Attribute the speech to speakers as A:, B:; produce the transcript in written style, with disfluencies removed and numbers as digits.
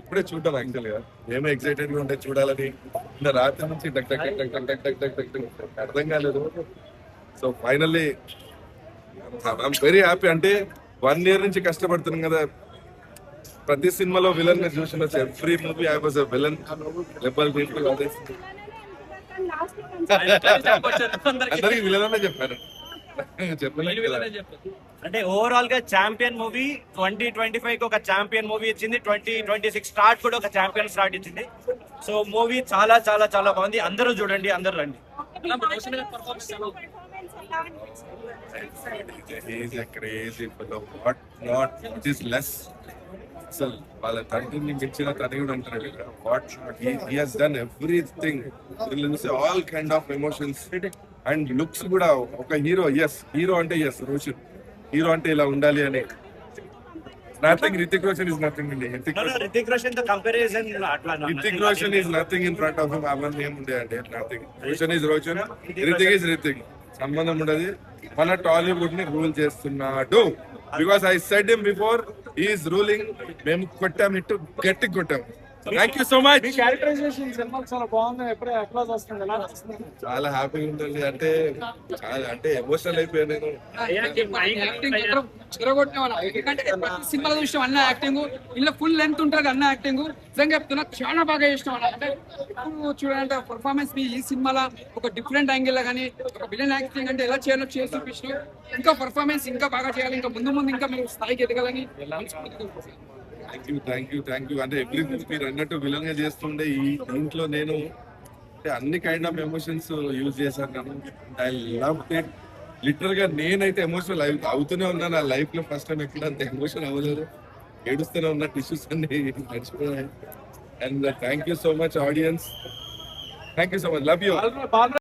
A: ఇప్పుడే చూడటం యాక్చువల్ గా మేము ఎక్సైటెడ్ గా ఉంటే చూడాలని నిన్న రాత్రి నుంచి టక్ టక్ టక్ టక్ టక్ టక్ టక్ టక్ టక్ అర్థం కాలేదు. So finally I'm very happy. అంటే 1 year నుంచి కష్టపడుతున్నాం కదా. ప్రతి సినిమాలో విలన్ గా చూసిన every movie I was a villain level అందరికి విలన్ అనే చెప్పాను. చెప్పలేదు కదా.
B: అంటే ఓవరాల్ గా ఛాంపియన్ మూవీ 2025 కి ఒక ఛాంపియన్ మూవీ ఇచ్చింది, 2026 స్టార్ట్ కూడా ఒక ఛాంపియన్ స్టార్ట్ ఇచ్చింది. సో మూవీ చాలా చాలా చాలా బాగుంది. అందరూ చూడండి, అందరూ రండి.
A: అసలు వాళ్ళ తండ్రిని మించిన తని కూడా అంటారు కదా. What he has done everything, all kind of emotions and looks కూడా. ఒక హీరో, హీరో అంటే రోషన్ హీరో అంటే ఇలా ఉండాలి అని. Nothing Hrithik Roshan is nothing అండి.
B: రితిక్ రోషన్ తో కంపారిజన్ అట్లా
A: Hrithik Roshan is nothing in front of him. అవన్నీ ఏం ఉండే అండి, nothing. Roshan is Roshan, Hrithik is Hrithik. సంబంధం ఉండదు. మన టాలీవుడ్ ని రూల్ చేస్తున్నాడు. Because I said him before, he is ruling. మేము కొట్టాం, ఇటు గట్టిగా కొట్టాం. Thank you so much.
C: Characterization cinema చాలా బాగుంది. ఎప్పుడే అప్లాజ్ వస్తుంది, ఎలా వస్తుంది?
A: చాలా హ్యాపీగా ఉంటుంది. అంటే చాలా అంటే ఎమోషనల్ అయిపోయాను నేను.
C: సినిమా చూసిన అన్న యాక్టింగ్, ఇలా ఫుల్ లెంత్ ఉంటుంది అన్న యాక్టింగ్. నిజంగా చెప్తున్నా చాలా బాగా ఇష్టం అన్న. అంటే ఇప్పుడు చూడండి పర్ఫార్మెన్స్ మీ ఈ సినిమాలో ఒక డిఫరెంట్ యాంగిల్ కానీ ఒక విలన్ యాక్టింగ్ అంటే ఎలా చేయాలో చేసి చూపించు. ఇంకా పర్ఫార్మెన్స్ ఇంకా బాగా చేయాలి, ఇంకా ముందు ఇంకా మీరు స్థాయికి ఎదగాలని.
A: Thank you. అంటే ఎవ్రీ మీరు అన్నట్టు విలన్ గా చేస్తుండే ఈ దీంట్లో నేను అంటే అన్ని కైండ్ ఆఫ్ ఎమోషన్స్ యూజ్ చేశాను. I love it. లిటరల్ గా నేనైతే ఎమోషనల్ అవుతూనే ఉన్నా. నా లైఫ్ లో ఫస్ట్ టైం ఎక్కడ అంత ఎమోషన్ అవ్వలేదు. ఏడుస్తూనే ఉన్న, టిష్యూస్ అన్ని నడిచిపోయాయి. And thank you so much audience. Thank you so much. Love you.